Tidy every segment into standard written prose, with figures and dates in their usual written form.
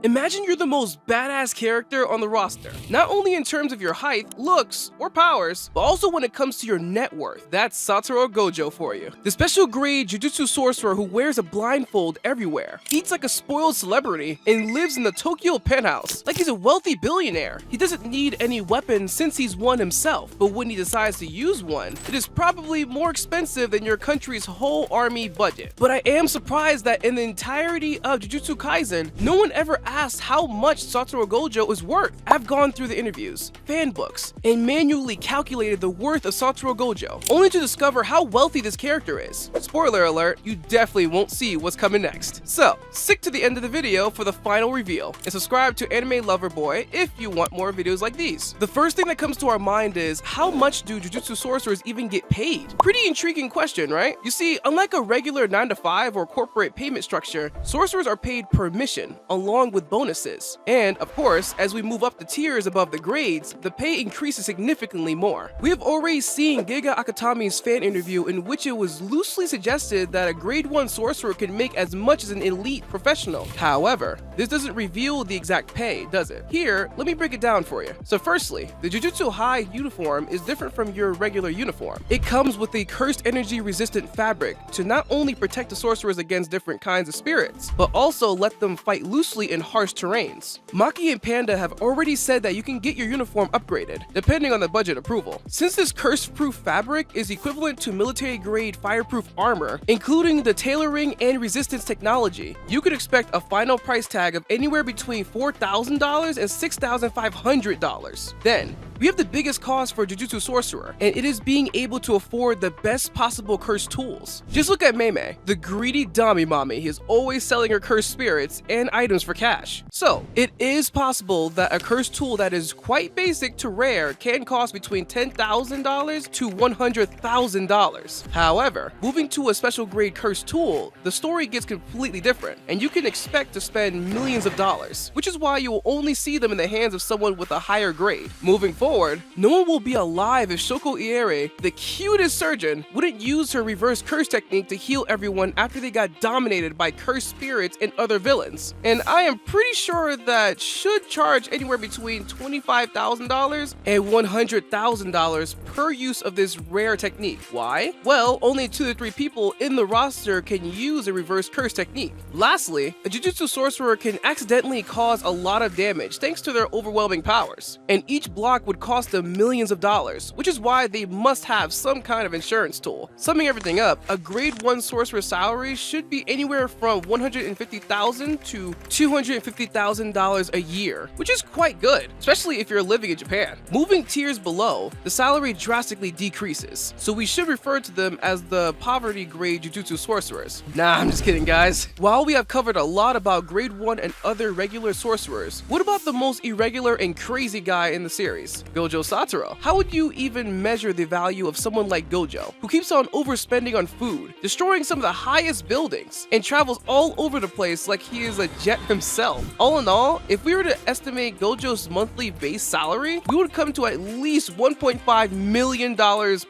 Imagine you're the most badass character on the roster, not only in terms of your height, looks, or powers, but also when it comes to your net worth. That's Satoru Gojo for you. The special grade Jujutsu sorcerer who wears a blindfold everywhere, eats like a spoiled celebrity, and lives in the Tokyo penthouse like he's a wealthy billionaire. He doesn't need any weapons since he's one himself, but when he decides to use one, it is probably more expensive than your country's whole army budget. But I am surprised that in the entirety of Jujutsu Kaisen, no one ever asked how much Satoru Gojo is worth. I've gone through the interviews, fan books, and manually calculated the worth of Satoru Gojo, only to discover how wealthy this character is. Spoiler alert, you definitely won't see what's coming next. So, stick to the end of the video for the final reveal, and subscribe to Anime Lover Boy if you want more videos like these. The first thing that comes to our mind is, how much do Jujutsu sorcerers even get paid? Pretty intriguing question, right? You see, unlike a regular 9-to-5 or corporate payment structure, sorcerers are paid per mission, along with bonuses. And, of course, as we move up the tiers above the grades, the pay increases significantly more. We have already seen Giga Akutami's fan interview in which it was loosely suggested that a grade 1 sorcerer can make as much as an elite professional. However, this doesn't reveal the exact pay, does it? Here, let me break it down for you. So firstly, the Jujutsu High uniform is different from your regular uniform. It comes with a cursed energy resistant fabric to not only protect the sorcerers against different kinds of spirits, but also let them fight loosely in harsh terrains. Maki and Panda have already said that you can get your uniform upgraded, depending on the budget approval. Since this curse-proof fabric is equivalent to military-grade fireproof armor, including the tailoring and resistance technology, you could expect a final price tag of anywhere between $4,000 and $6,500. Then, we have the biggest cost for Jujutsu Sorcerer, and it is being able to afford the best possible cursed tools. Just look at Meimei, the greedy dummy mommy. He is always selling her cursed spirits and items for cash. So, it is possible that a cursed tool that is quite basic to rare can cost between $10,000 to $100,000. However, moving to a special grade cursed tool, the story gets completely different, and you can expect to spend millions of dollars, which is why you will only see them in the hands of someone with a higher grade. Moving forward, no one will be alive if Shoko Iere, the cutest surgeon, wouldn't use her reverse curse technique to heal everyone after they got dominated by cursed spirits and other villains. And I am pretty sure that should charge anywhere between $25,000 and $100,000 per use of this rare technique. Why? Well, only 2 to 3 people in the roster can use a reverse curse technique. Lastly, a Jujutsu sorcerer can accidentally cause a lot of damage thanks to their overwhelming powers, and each block would cost them millions of dollars, which is why they must have some kind of insurance tool. Summing everything up, a grade 1 sorcerer salary should be anywhere from $150,000 to $250,000 a year, which is quite good, especially if you're living in Japan. Moving tiers below, the salary drastically decreases, so we should refer to them as the poverty grade Jujutsu sorcerers. Nah, I'm just kidding, guys. While we have covered a lot about grade 1 and other regular sorcerers, what about the most irregular and crazy guy in the series, Gojo Satoru? How would you even measure the value of someone like Gojo, who keeps on overspending on food, destroying some of the highest buildings, and travels all over the place like he is a jet himself? All in all, if we were to estimate Gojo's monthly base salary, we would come to at least $1.5 million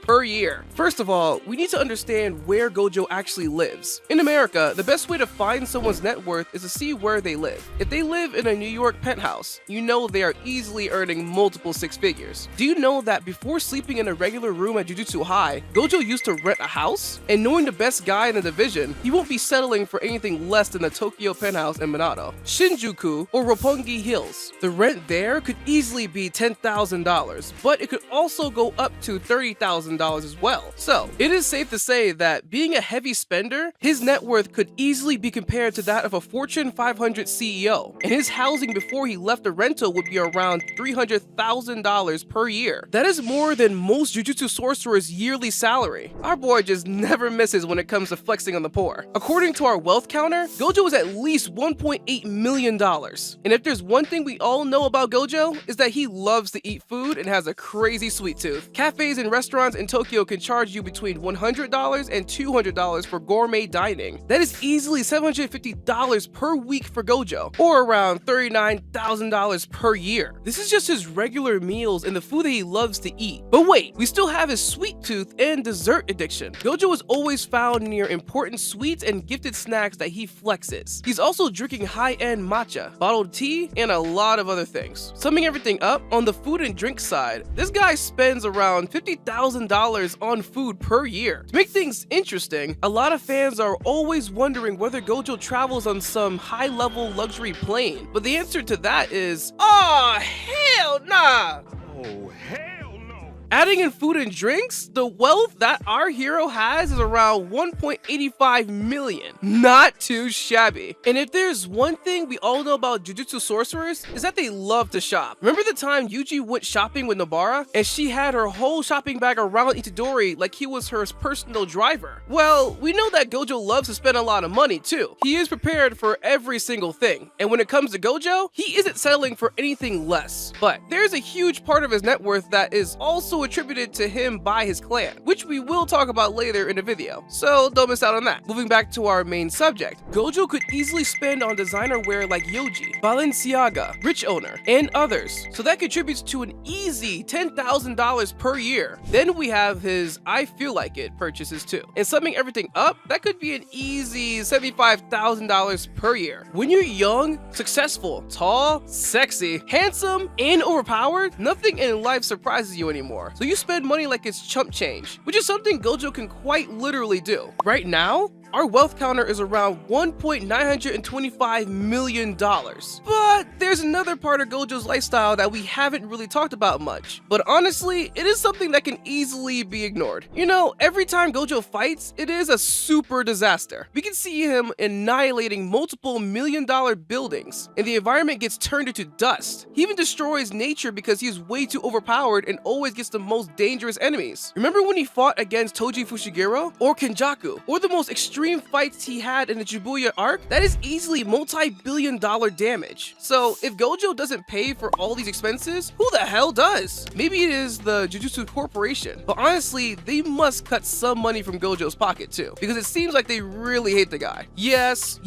per year. First of all, we need to understand where Gojo actually lives. In America, the best way to find someone's net worth is to see where they live. If they live in a New York penthouse, you know they are easily earning multiple 6 figures. Do you know that before sleeping in a regular room at Jujutsu High, Gojo used to rent a house? And knowing the best guy in the division, he won't be settling for anything less than the Tokyo penthouse in Minato, Shinjuku, or Roppongi Hills. The rent there could easily be $10,000, but it could also go up to $30,000 as well. So, it is safe to say that being a heavy spender, his net worth could easily be compared to that of a Fortune 500 CEO, and his housing before he left the rental would be around $300,000 per year. That is more than most Jujutsu sorcerers' yearly salary. Our boy just never misses when it comes to flexing on the poor. According to our wealth counter, Gojo is at least $1.8 million. And if there's one thing we all know about Gojo, is that he loves to eat food and has a crazy sweet tooth. Cafes and restaurants in Tokyo can charge you between $100 and $200 for gourmet dining. That is easily $750 per week for Gojo, or around $39,000 per year. This is just his regular meal meals and the food that he loves to eat. But wait, we still have his sweet tooth and dessert addiction. Gojo is always found near important sweets and gifted snacks that he flexes. He's also drinking high-end matcha, bottled tea, and a lot of other things. Summing everything up, on the food and drink side, this guy spends around $50,000 on food per year. To make things interesting, a lot of fans are always wondering whether Gojo travels on some high-level luxury plane, but the answer to that is, oh, hell nah! Oh, hell no! Adding in food and drinks, the wealth that our hero has is around 1.85 million. Not too shabby. And if there's one thing we all know about Jujutsu sorcerers, is that they love to shop. Remember the time Yuji went shopping with Nobara, and she had her whole shopping bag around Itadori like he was her personal driver? Well, we know that Gojo loves to spend a lot of money too. He is prepared for every single thing. And when it comes to Gojo, he isn't settling for anything less. But there's a huge part of his net worth that is also attributed to him by his clan, which we will talk about later in the video, so don't miss out on that. Moving back to our main subject, Gojo could easily spend on designer wear like Yoji, Balenciaga, Rich Owner, and others, so that contributes to an easy $10,000 per year. Then we have his I Feel Like It purchases too, and summing everything up, that could be an easy $75,000 per year. When you're young, successful, tall, sexy, handsome, and overpowered, nothing in life surprises you anymore. So you spend money like it's chump change, which is something Gojo can quite literally do. Right now, our wealth counter is around $1.925 million. But there's another part of Gojo's lifestyle that we haven't really talked about much. But honestly, it is something that can easily be ignored. You know, every time Gojo fights, it is a super disaster. We can see him annihilating multiple million-dollar buildings, and the environment gets turned into dust. He even destroys nature because he is way too overpowered and always gets the most dangerous enemies. Remember when he fought against Toji Fushiguro or Kenjaku, or the most extreme fights he had in the Shibuya arc? That is easily multi-billion-dollar damage. So if Gojo doesn't pay for all these expenses, who the hell does? Maybe it is the Jujutsu Corporation, but honestly, they must cut some money from Gojo's pocket too, because it seems like they really hate the guy. Yes,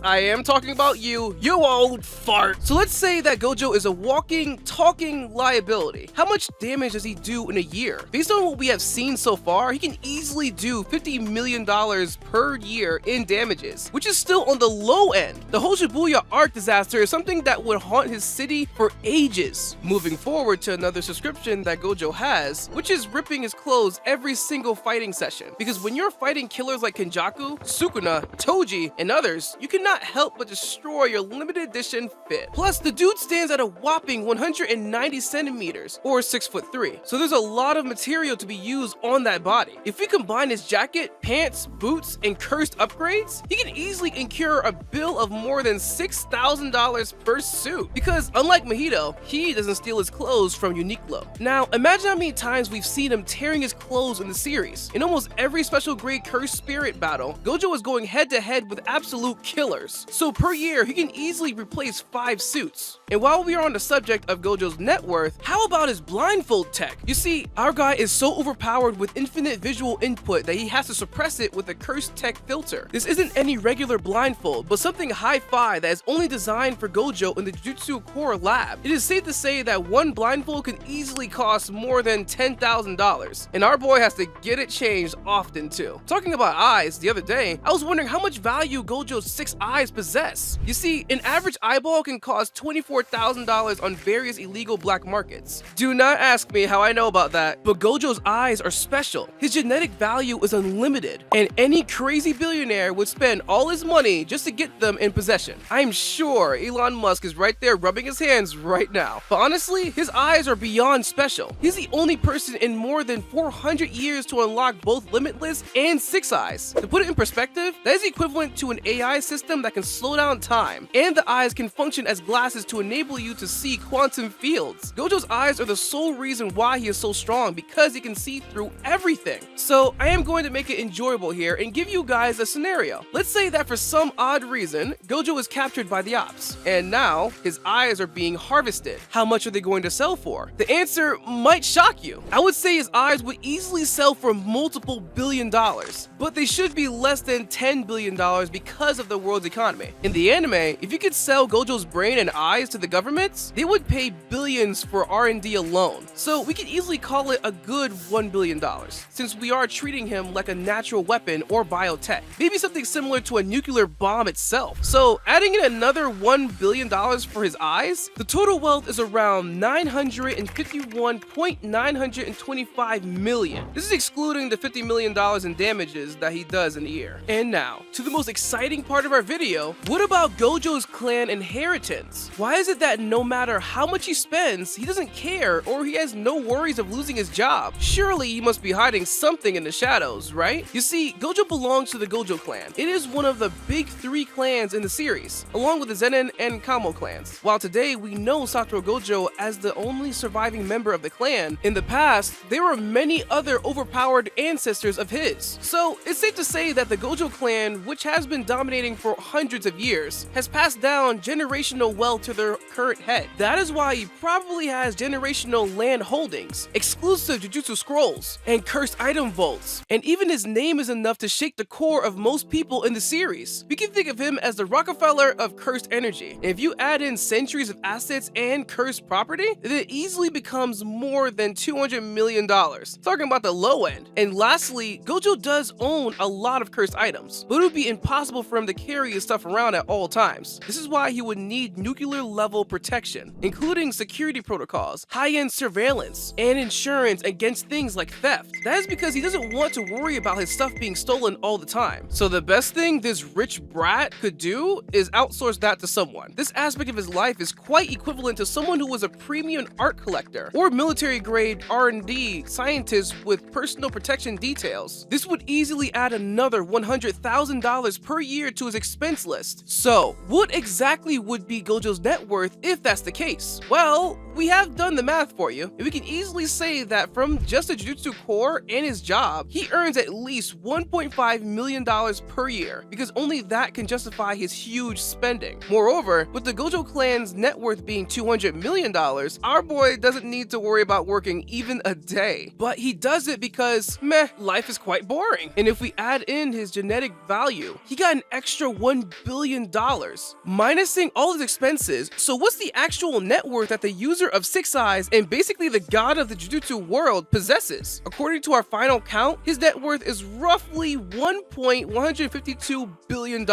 I am talking about you old fart. So let's say that Gojo is a walking, talking liability. How much damage does he do in a year? Based on what we have seen so far, he can easily do $50 million per year in damages, which is still on the low end. The whole Shibuya arc disaster is something that would haunt his city for ages. Moving forward to another subscription that Gojo has, which is ripping his clothes every single fighting session. Because when you're fighting killers like Kenjaku, Sukuna, Toji, and others, you cannot help but destroy your limited edition fit. Plus, the dude stands at a whopping 190 centimeters, or 6'3". So there's a lot of material to be used on that body. If we combine his jacket, pants, boots, and cursed upgrades, he can easily incur a bill of more than $6,000 per suit. Because unlike Mahito, he doesn't steal his clothes from Uniqlo. Now, imagine how many times we've seen him tearing his clothes in the series. In almost every special grade cursed spirit battle, Gojo is going head to head with absolute killers. So per year, he can easily replace 5 suits. And while we are on the subject of Gojo's net worth, how about his blindfold tech? You see, our guy is so overpowered with infinite visual input that he has to suppress it with a cursed tech filter. This isn't any regular blindfold, but something hi-fi that is only designed for Gojo in the Jujutsu Core lab. It is safe to say that one blindfold can easily cost more than $10,000, and our boy has to get it changed often too. Talking about eyes, the other day, I was wondering how much value Gojo's 6 eyes possess. You see, an average eyeball can cost $24,000 on various illegal black markets. Do not ask me how I know about that, but Gojo's eyes are special. His genetic value is unlimited, and any crazy billionaire would spend all his money just to get them in possession. I'm sure Elon Musk is right there rubbing his hands right now. But honestly, his eyes are beyond special. He's the only person in more than 400 years to unlock both Limitless and 6 eyes. To put it in perspective, that is equivalent to an AI system that can slow down time, and the eyes can function as glasses to enable you to see quantum fields. Gojo's eyes are the sole reason why he is so strong, because he can see through everything. So I am going to make it enjoyable here and give you guys a scenario. Let's say that for some odd reason, Gojo is captured by the ops, and now his eyes are being harvested. How much are they going to sell for? The answer might shock you. I would say his eyes would easily sell for multiple $billion, but they should be less than $10 billion because of the world's economy. In the anime, if you could sell Gojo's brain and eyes to the governments, they would pay billions for R&D alone. So we could easily call it a good $1 billion, since we are treating him like a natural weapon or biotech. Maybe something similar to a nuclear bomb itself. So adding in another $1 billion for his eyes, the total wealth is around 951.925 million. This is excluding the $50 million in damages that he does in a year. And now, to the most exciting part of our video, what about Gojo's clan inheritance? Why is it that no matter how much he spends, he doesn't care or he has no worries of losing his job? Surely he must be hiding something in the shadows, right? You see, Gojo belongs to the Gojo clan. It is one of the big three clans in the series, along with the Zenin and Kamo clans. While today we know Satoru Gojo as the only surviving member of the clan, in the past, there were many other overpowered ancestors of his. So it's safe to say that the Gojo clan, which has been dominating for hundreds of years, has passed down generational wealth to their current head. That is why he probably has generational land holdings, exclusive Jujutsu scrolls, and cursed item vaults. And even his name is enough to shake the core of most people in the series. We can think of him as the Rockefeller of cursed energy. And if you add in centuries of assets and cursed property, then it easily becomes more than $200 million. Talking about the low end. And lastly, Gojo does own a lot of cursed items, but it would be impossible for him to carry his stuff around at all times. This is why he would need nuclear level protection, including security protocols, high-end surveillance, and insurance against things like theft. That is because he doesn't want to worry about his stuff being stolen all the time. So the best thing this rich brat could do is outsource that to someone. This aspect of his life is quite equivalent to someone who was a premium art collector or military-grade R&D scientist with personal protection details. This would easily add another $100,000 per year to his expense list. So, what exactly would be Gojo's net worth if that's the case? Well, we have done the math for you, and we can easily say that from just the Jujutsu core and his job, he earns at least $1.5 million per year, because only that can justify his huge spending. Moreover, with the Gojo clan's net worth being $200 million, our boy doesn't need to worry about working even a day. But he does it because, life is quite boring. And if we add in his genetic value, he got an extra $1 billion, minusing all his expenses. So what's the actual net worth that the user of Six Eyes and basically the god of the Jujutsu world possesses? According to our final count, his net worth is roughly $1.152 billion.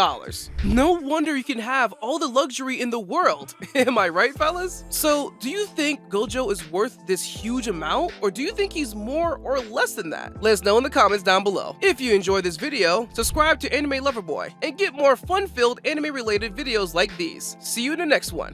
No wonder you can have all the luxury in the world. Am I right, fellas? So, do you think Gojo is worth this huge amount, or do you think he's more or less than that? Let us know in the comments down below. If you enjoyed this video, subscribe to Anime Loverboy and get more fun-filled anime-related videos like these. See you in the next one.